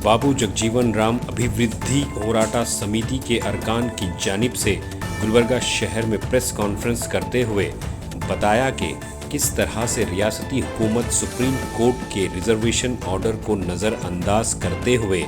बाबू जगजीवन राम अभिवृद्धि होराटा समिति के अरकान की जानिब से गुलबर्गा शहर में प्रेस कॉन्फ्रेंस करते हुए बताया कि किस तरह से रियासती हुकूमत सुप्रीम कोर्ट के रिजर्वेशन ऑर्डर को नज़रअंदाज करते हुए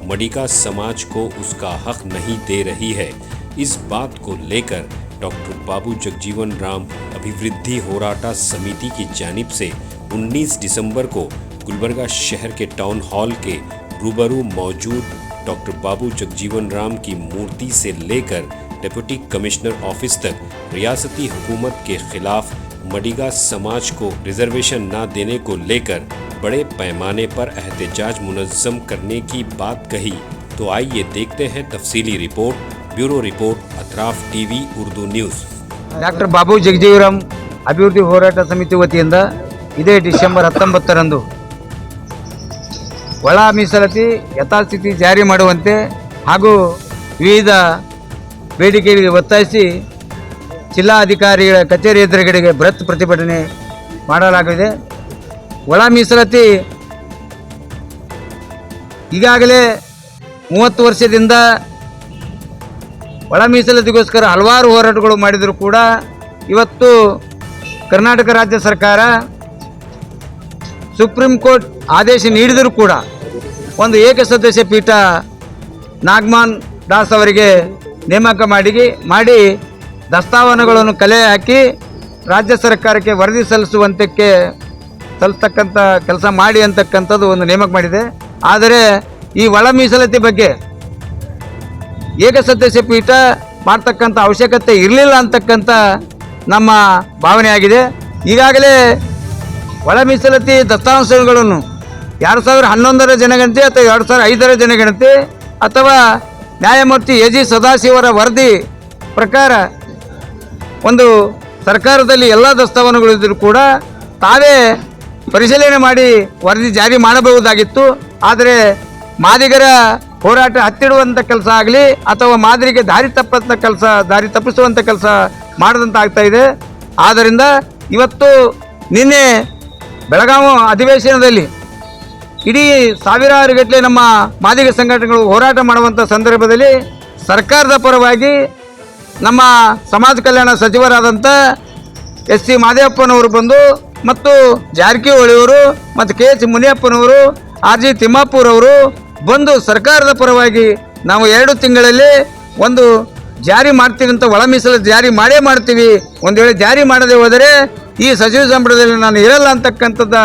मडिका समाज को उसका हक नहीं दे रही है। इस बात को लेकर डॉक्टर बाबू जगजीवन राम अभिवृद्धि होराटा समिति की जानिब से 19 दिसंबर को गुलबर्गा शहर के टाउन हॉल के रूबरू मौजूद डॉक्टर बाबू जगजीवन राम की मूर्ति से लेकर डिप्टी कमिश्नर ऑफिस तक रियासती हुकूमत के खिलाफ मडिगा समाज को रिजर्वेशन न देने को लेकर बड़े पैमाने पर एहतजाज मुनज़्ज़म करने की बात कही। तो आइए देखते हैं तफसीली report. Bureau report Atraf TV Urdu news. Doctor Babu Jagjivan अभिवृद्धि ಹೋರಾಟ ಸಮಿತಿ ವತಿಯಿಂದ ಇದೇ ಡಿಸೆಂಬರ್ 19ರಂದು ಒಳ ಮೀಸಲಾತಿ ಯಥಾಸ್ಥಿತಿ ಜಾರಿ ಮಾಡುವಂತೆ ಹಾಗೂ ವಿವಿಧ ಬೇಡಿಕೆಗಳಿಗೆ ಒತ್ತಾಯಿಸಿ ಜಿಲ್ಲಾಧಿಕಾರಿಗಳ ಕಚೇರಿ ಎದುರುಗಡೆಗೆ ಬೃಹತ್ ಪ್ರತಿಭಟನೆ ಮಾಡಲಾಗಿದೆ। ಒಳ ಮೀಸಲಾತಿ ಈಗಾಗಲೇ 30 ವರ್ಷದಿಂದ ಒಳ ಮೀಸಲಾತಿಗೋಸ್ಕರ ಹಲವಾರು ಹೋರಾಟಗಳು ಮಾಡಿದರೂ ಕೂಡ ಇವತ್ತು ಕರ್ನಾಟಕ ರಾಜ್ಯ ಸರ್ಕಾರ ಸುಪ್ರೀಂ ಕೋರ್ಟ್ ಆದೇಶ ನೀಡಿದರೂ ಕೂಡ ಒಂದು ಏಕಸದಸ್ಯ ಪೀಠ ನಾಗಮಾನ್ ದಾಸ್ ಅವರಿಗೆ ನೇಮಕ ಮಾಡಿ ದಸ್ತಾವೇಜುಗಳನ್ನು ಕಲೆ ಹಾಕಿ ರಾಜ್ಯ ಸರ್ಕಾರಕ್ಕೆ ವರದಿ ಸಲ್ಲಿಸತಕ್ಕಂಥ ಕೆಲಸ ಮಾಡಿ ಅಂತಕ್ಕಂಥದ್ದು ಒಂದು ನೇಮಕ ಮಾಡಿದೆ। ಆದರೆ ಈ ಒಳ ಮೀಸಲಾತಿ ಬಗ್ಗೆ ಏಕಸದಸ್ಯ ಪೀಠ ಮಾಡ್ತಕ್ಕಂಥ ಅವಶ್ಯಕತೆ ಇರಲಿಲ್ಲ ಅಂತಕ್ಕಂಥ ನಮ್ಮ ಭಾವನೆ ಆಗಿದೆ। ಈಗಾಗಲೇ ಒಳ ಮೀಸಲಾತಿ ದಸ್ತಾವೇಜುಗಳನ್ನು 2011ರ ಜನಗಣತಿ ಅಥವಾ 2005ರ ಜನಗಣತಿ ಅಥವಾ ನ್ಯಾಯಮೂರ್ತಿ ಎ.ಜಿ. ಸದಾಶಿವರ ವರದಿ ಪ್ರಕಾರ ಒಂದು ಸರ್ಕಾರದಲ್ಲಿ ಎಲ್ಲ ದಸ್ತಾವೇಜುಗಳಿದ್ದರೂ ಕೂಡ ತಾವೇ ಪರಿಶೀಲನೆ ಮಾಡಿ ವರದಿ ಜಾರಿ ಮಾಡಬಹುದಾಗಿತ್ತು। ಆದರೆ ಮಾದಿಗರ ಹೋರಾಟ ಹತ್ತಿಡುವಂಥ ಕೆಲಸ ಆಗಲಿ ಅಥವಾ ಮಾದಿರಿಗೆ ದಾರಿ ತಪ್ಪಿಸುವಂಥ ಕೆಲಸ ಮಾಡದಂತ ಆಗ್ತಾ ಇದೆ। ಆದ್ದರಿಂದ ಇವತ್ತು ನಿನ್ನೆ ಬೆಳಗಾವಿ ಅಧಿವೇಶನದಲ್ಲಿ ಇಡೀ ಸಾವಿರಾರು ಗಟ್ಟಲೆ ನಮ್ಮ ಮಾದಿಗ ಸಂಘಟನೆಗಳು ಹೋರಾಟ ಮಾಡುವಂಥ ಸಂದರ್ಭದಲ್ಲಿ ಸರ್ಕಾರದ ಪರವಾಗಿ ನಮ್ಮ ಸಮಾಜ ಕಲ್ಯಾಣ ಸಚಿವರಾದಂಥ ಎಸ್.ಸಿ. ಮಾದೇವಪ್ಪನವರು ಬಂದು ಮತ್ತು ಜಾರಕಿಹೊಳಿಯವರು ಮತ್ತು ಕೆ.ಎಚ್. ಮುನಿಯಪ್ಪನವರು ಆರ್.ಜಿ. ತಿಮ್ಮಾಪುರವರು ಬಂದು ಸರ್ಕಾರದ ಪರವಾಗಿ ನಾವು 2 ತಿಂಗಳಲ್ಲಿ ಒಂದು ಜಾರಿ ಮಾಡ್ತೀವಿ ಅಂತ ಒಳ ಮೀಸಲಾತಿ ಜಾರಿ ಮಾಡೇ ಮಾಡ್ತೀವಿ, ಒಂದು ವೇಳೆ ಜಾರಿ ಮಾಡದೆ ಹೋದರೆ ಈ ಸಚಿವ ಸಂಪುಟದಲ್ಲಿ ನಾನು ಇರಲ್ಲ ಅಂತಕ್ಕಂಥದ್ದು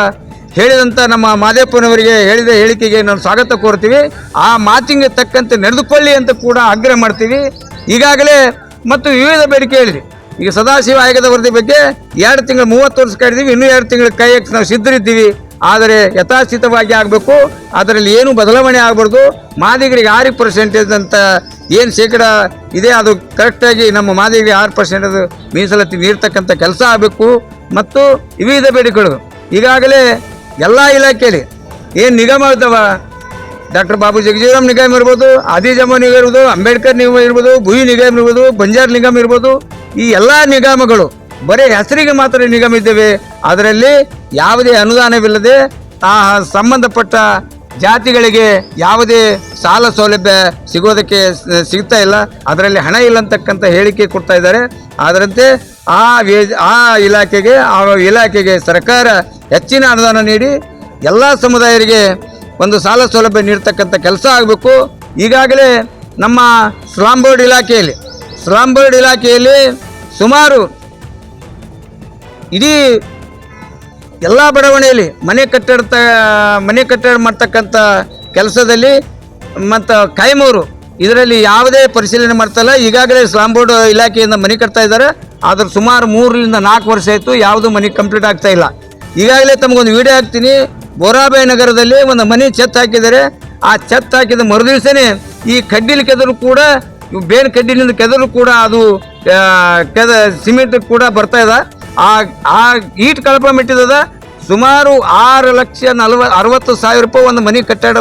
ಹೇಳಿದಂಥ ನಮ್ಮ ಮಾದೇವಪ್ಪನವರಿಗೆ ಹೇಳಿದ ಹೇಳಿಕೆಗೆ ನಾವು ಸ್ವಾಗತ ಕೋರ್ತೀವಿ। ಆ ಮಾತಿಗೆ ತಕ್ಕಂತೆ ನಡೆದುಕೊಳ್ಳಿ ಅಂತ ಕೂಡ ಆಗ್ರಹ ಮಾಡ್ತೀವಿ। ಈಗಾಗಲೇ ಮತ್ತು ವಿವಿಧ ಬೇಡಿಕೆ ಹೇಳಿದ್ವಿ। ಈಗ ಸದಾಶಿವ ಆಯೋಗದ ವರದಿ ಬಗ್ಗೆ 2 ತಿಂಗಳು 30 ವರ್ಷ ಕಾಯ್ದಿದ್ದೀವಿ, ಇನ್ನೂ 2 ತಿಂಗಳು ಕಾಯಕ್ಕೆ ನಾವು ಸಿದ್ಧರಿದ್ದೀವಿ। ಆದರೆ ಯಥಾಸ್ಥಿತವಾಗಿ ಆಗಬೇಕು, ಅದರಲ್ಲಿ ಏನು ಬದಲಾವಣೆ ಆಗಬಾರ್ದು। ಮಾದಿಗರಿಗೆ 6% ಅಂತ ಏನು ಶೇಕಡ ಇದೆ ಅದು ಕರೆಕ್ಟಾಗಿ ನಮ್ಮ ಮಾದಿಗರಿಗೆ 6% ಮೀಸಲಾತಿ ನೀಡ್ತಕ್ಕಂಥ ಕೆಲಸ ಆಗಬೇಕು। ಮತ್ತು ವಿವಿಧ ಬೇಡಿಕೆಗಳು ಈಗಾಗಲೇ ಎಲ್ಲ ಇಲಾಖೆಯಲ್ಲಿ ಏನು ನಿಗಮ ಇದ್ದಾವ, ಡಾಕ್ಟರ್ ಬಾಬು ಜಗಜೀವರಾಮ್ ನಿಗಮ ಇರ್ಬೋದು, ಆದಿಜಮ್ಮ ನಿಗಮ ಇರ್ಬೋದು, ಅಂಬೇಡ್ಕರ್ ನಿಗಮ ಇರ್ಬೋದು, ಭೂಯಿ ನಿಗಮ ಇರ್ಬೋದು, ಬಂಜಾರ್ ನಿಗಮ ಇರ್ಬೋದು, ಈ ಎಲ್ಲ ನಿಗಮಗಳು ಬರೀ ಹೆಸರಿಗೆ ಮಾತ್ರ ನಿಗಮ ಇದ್ದೇವೆ, ಅದರಲ್ಲಿ ಯಾವುದೇ ಅನುದಾನವಿಲ್ಲದೆ ಆ ಸಂಬಂಧಪಟ್ಟ ಜಾತಿಗಳಿಗೆ ಯಾವುದೇ ಸಾಲ ಸೌಲಭ್ಯ ಸಿಗ್ತಾ ಇಲ್ಲ, ಅದರಲ್ಲಿ ಹಣ ಇಲ್ಲ ಅಂತಕ್ಕಂಥ ಹೇಳಿಕೆ ಕೊಡ್ತಾ ಇದ್ದಾರೆ। ಅದರಂತೆ ಆ ಇಲಾಖೆಗೆ ಸರ್ಕಾರ ಹೆಚ್ಚಿನ ಅನುದಾನ ನೀಡಿ ಎಲ್ಲ ಸಮುದಾಯರಿಗೆ ಒಂದು ಸಾಲ ಸೌಲಭ್ಯ ನೀಡ್ತಕ್ಕಂಥ ಕೆಲಸ ಆಗಬೇಕು। ಈಗಾಗಲೇ ನಮ್ಮ ಸ್ಲಾಮ್ ಬೋರ್ಡ್ ಇಲಾಖೆಯಲ್ಲಿ ಸುಮಾರು ಇಡೀ ಎಲ್ಲ ಬಡಾವಣೆಯಲ್ಲಿ ಮನೆ ಕಟ್ಟಡ ಮಾಡ್ತಕ್ಕಂಥ ಕೆಲಸದಲ್ಲಿ ಮತ್ತು ಕಾಯಮವರು ಇದರಲ್ಲಿ ಯಾವುದೇ ಪರಿಶೀಲನೆ ಮಾಡ್ತಾಯಿಲ್ಲ। ಈಗಾಗಲೇ ಸ್ಲಾಮ್ ಬೋರ್ಡ್ ಇಲಾಖೆಯಿಂದ ಮನೆ ಕಟ್ತಾ ಇದ್ದಾರೆ, ಆದರೆ ಸುಮಾರು 3 ರಿಂದ 4 ವರ್ಷ ಆಯಿತು, ಯಾವುದೂ ಮನೆ ಕಂಪ್ಲೀಟ್ ಆಗ್ತಾ ಇಲ್ಲ। ಈಗಾಗಲೇ ತಮಗೊಂದು ವಿಡಿಯೋ ಹಾಕ್ತೀನಿ, ಬೋರಾಬಾಯಿ ನಗರದಲ್ಲಿ ಒಂದು ಮನೆ ಛತ್ ಹಾಕಿದ್ದಾರೆ, ಆ ಛತ್ ಹಾಕಿದ ಮರುದಿವಸನೇ ಈ ಕಡ್ಡಿಲಿ ಕೆದರು ಕೂಡ ಬೇರೆ ಕಡ್ಡಿನಿಂದ ಕೆದರು ಕೂಡ ಅದು ಸಿಮೆಂಟ್ ಕೂಡ ಬರ್ತಾ ಇದೆ। ಆ ಈಟ್ ಕಳಪ ಮೆಟ್ಟಿದ ಸುಮಾರು 6,60,000 ರೂಪಾಯಿ ಒಂದು ಮನೆ ಕಟ್ಟಡ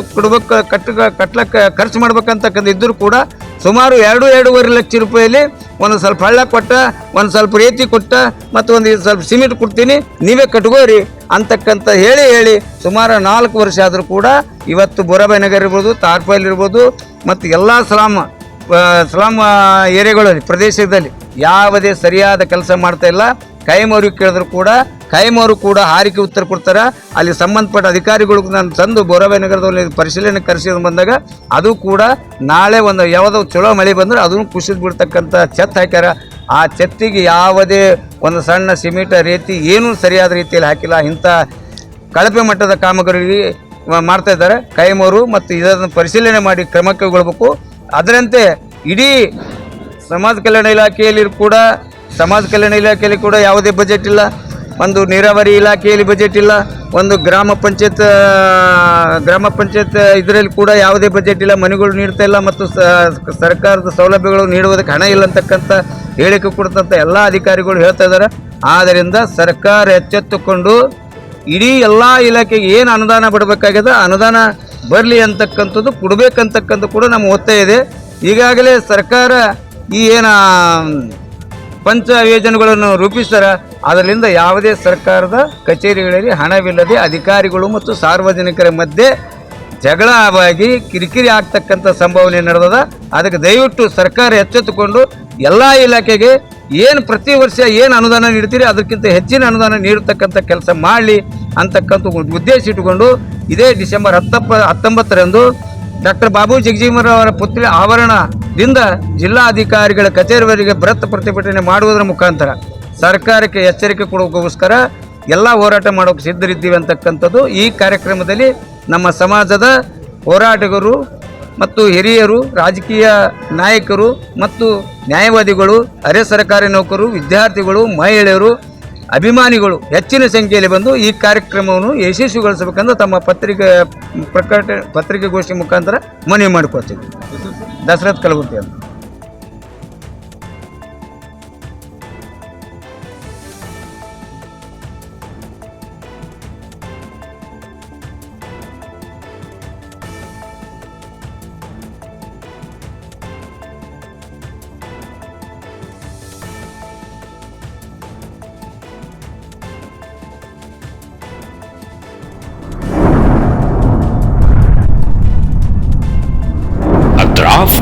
ಕಟ್ಲಕ್ಕೆ ಖರ್ಚು ಮಾಡ್ಬೇಕಂತಕ್ಕಂಥ ಇದ್ದರೂ ಕೂಡ ಸುಮಾರು 2-2.5 ಲಕ್ಷ ರೂಪಾಯಲ್ಲಿ ಒಂದು ಸ್ವಲ್ಪ ಹಳ್ಳ ಕೊಟ್ಟ, ಒಂದು ಸ್ವಲ್ಪ ರೇತಿ ಕೊಟ್ಟ, ಮತ್ತು ಒಂದು ಸ್ವಲ್ಪ ಸಿಮೆಂಟ್ ಕೊಡ್ತೀನಿ ನೀವೇ ಕಟ್ಕೋರಿ ಅಂತಕ್ಕಂಥ ಹೇಳಿ ಸುಮಾರು 4 ವರ್ಷ ಆದರೂ ಕೂಡ ಇವತ್ತು ಬೋರಾಬಾಯಿ ನಗರ ಇರ್ಬೋದು, ತಾರ್ಪಾಲ್ ಇರ್ಬೋದು, ಮತ್ತು ಎಲ್ಲ ಸ್ಲಾಮ್ ಏರಿಯಾಗಳಲ್ಲಿ ಪ್ರದೇಶದಲ್ಲಿ ಯಾವುದೇ ಸರಿಯಾದ ಕೆಲಸ ಮಾಡ್ತಾ ಇಲ್ಲ. ಕೈಮವ್ರಿಗೆ ಕೇಳಿದ್ರು ಕೂಡ ಕೈಮವರು ಕೂಡ ಹಾರಿಕೆ ಉತ್ತರ ಕೊಡ್ತಾರೆ. ಅಲ್ಲಿ ಸಂಬಂಧಪಟ್ಟ ಅಧಿಕಾರಿಗಳಿಗೂ ನಾನು ತಂದು ಬೋರಾಬಾಯಿ ನಗರದಲ್ಲಿ ಪರಿಶೀಲನೆ ಕರೆಸಿದ ಬಂದಾಗ ಅದು ಕೂಡ ನಾಳೆ ಒಂದು ಯಾವುದೋ ಚಲೋ ಮಳೆ ಬಂದರೆ ಅದನ್ನು ಕುಸಿದು ಬಿಡ್ತಕ್ಕಂಥ ಛತ್ ಹಾಕ್ಯಾರ. ಆ ಛತ್ತಿಗೆ ಯಾವುದೇ ಒಂದು ಸಣ್ಣ ಸಿಮೆಂಟ್ ರೇತಿ ಏನೂ ಸರಿಯಾದ ರೀತಿಯಲ್ಲಿ ಹಾಕಿಲ್ಲ. ಇಂಥ ಕಳಪೆ ಮಟ್ಟದ ಕಾಮಗಾರಿ ಮಾಡ್ತಾ ಇದ್ದಾರೆ ಕೈಮವರು, ಮತ್ತು ಇದನ್ನು ಪರಿಶೀಲನೆ ಮಾಡಿ ಕ್ರಮ ಕೈಗೊಳ್ಳಬೇಕು. ಅದರಂತೆ ಇಡೀ ಸಮಾಜ ಕಲ್ಯಾಣ ಇಲಾಖೆಯಲ್ಲಿ ಕೂಡ ಯಾವುದೇ ಬಜೆಟ್ ಇಲ್ಲ, ಒಂದು ನೀರಾವರಿ ಇಲಾಖೆಯಲ್ಲಿ ಬಜೆಟ್ ಇಲ್ಲ, ಒಂದು ಗ್ರಾಮ ಪಂಚಾಯತ್ ಇದರಲ್ಲಿ ಕೂಡ ಯಾವುದೇ ಬಜೆಟ್ ಇಲ್ಲ, ಮನೆಗಳು ನೀಡ್ತಾ ಇಲ್ಲ, ಮತ್ತು ಸರ್ಕಾರದ ಸೌಲಭ್ಯಗಳು ನೀಡುವುದಕ್ಕೆ ಹಣ ಇಲ್ಲ ಅಂತಕ್ಕಂಥ ಹೇಳಿಕೆ ಕೊಡ್ತಂಥ ಎಲ್ಲ ಅಧಿಕಾರಿಗಳು ಹೇಳ್ತಾ ಇದ್ದಾರೆ. ಆದ್ದರಿಂದ ಸರ್ಕಾರ ಎಚ್ಚೆತ್ತುಕೊಂಡು ಇಡೀ ಎಲ್ಲ ಇಲಾಖೆಗೆ ಏನು ಅನುದಾನ ಬಿಡಬೇಕಾಗಿದೆ ಅನುದಾನ ಬರಲಿ ಅಂತಕ್ಕಂಥದ್ದು ಕೊಡಬೇಕಂತಕ್ಕಂಥ ಕೂಡ ನಮ್ಮ ಒತ್ತಾಯ ಇದೆ. ಈಗಾಗಲೇ ಸರ್ಕಾರ ಈ ಪಂಚ ಯೋಜನೆಗಳನ್ನು ರೂಪಿಸ್ತಾರೆ. ಅದರಿಂದ ಯಾವುದೇ ಸರ್ಕಾರದ ಕಚೇರಿಗಳಲ್ಲಿ ಹಣವಿಲ್ಲದೆ ಅಧಿಕಾರಿಗಳು ಮತ್ತು ಸಾರ್ವಜನಿಕರ ಮಧ್ಯೆ ಜಗಳವಾಗಿ ಕಿರಿಕಿರಿ ಆಗ್ತಕ್ಕಂಥ ಸಂಭಾವನೆ ನಡೆದದ. ಅದಕ್ಕೆ ದಯವಿಟ್ಟು ಸರ್ಕಾರ ಎಚ್ಚೆತ್ತುಕೊಂಡು ಎಲ್ಲ ಇಲಾಖೆಗೆ ಪ್ರತಿ ವರ್ಷ ಅನುದಾನ ನೀಡ್ತೀರಿ ಅದಕ್ಕಿಂತ ಹೆಚ್ಚಿನ ಅನುದಾನ ನೀಡತಕ್ಕಂಥ ಕೆಲಸ ಮಾಡಲಿ ಅಂತಕ್ಕಂಥ ಉದ್ದೇಶ ಇಟ್ಟುಕೊಂಡು ಇದೇ ಡಿಸೆಂಬರ್ 19ರಂದು ಡಾಕ್ಟರ್ ಬಾಬು ಜಗಜೀವನ್ ಅವರ ಪುತ್ರಿ ಆವರಣದಿಂದ ಜಿಲ್ಲಾಧಿಕಾರಿಗಳ ಕಚೇರಿವರೆಗೆ ಬೃಹತ್ ಪ್ರತಿಭಟನೆ ಮಾಡುವುದರ ಮುಖಾಂತರ ಸರ್ಕಾರಕ್ಕೆ ಎಚ್ಚರಿಕೆ ಕೊಡೋಕ್ಕೋಸ್ಕರ ಎಲ್ಲ ಹೋರಾಟ ಮಾಡೋಕೆ ಸಿದ್ಧರಿದ್ದೀವಿ ಅಂತಕ್ಕಂಥದ್ದು. ಈ ಕಾರ್ಯಕ್ರಮದಲ್ಲಿ ನಮ್ಮ ಸಮಾಜದ ಹೋರಾಟಗಾರರು ಮತ್ತು ಹಿರಿಯರು, ರಾಜಕೀಯ ನಾಯಕರು ಮತ್ತು ನ್ಯಾಯವಾದಿಗಳು, ಅರೆ ಸರ್ಕಾರಿ ನೌಕರರು, ವಿದ್ಯಾರ್ಥಿಗಳು, ಮಹಿಳೆಯರು, ಅಭಿಮಾನಿಗಳು ಹೆಚ್ಚಿನ ಸಂಖ್ಯೆಯಲ್ಲಿ ಬಂದು ಈ ಕಾರ್ಯಕ್ರಮವನ್ನು ಯಶಸ್ವಿಗೊಳಿಸಬೇಕೆಂದು ತಮ್ಮ ಪತ್ರಿಕೆಗೋಷ್ಠಿ ಮುಖಾಂತರ ಮನವಿ ಮಾಡಿಕೊಳ್ತೀವಿ. ದಶರಥ್ ಕಲಬುರ್ಗಿ ಅಂತ.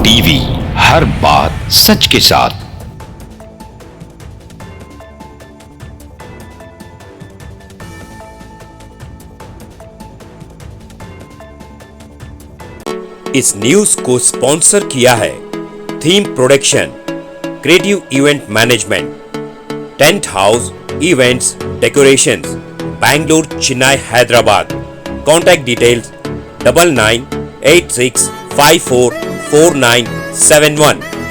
टीवी हर बात सच के साथ। इस न्यूज को स्पॉन्सर किया है theme production, creative event management, tent house events decorations, Bangalore, Chennai, Hyderabad. Contact details 9986544971।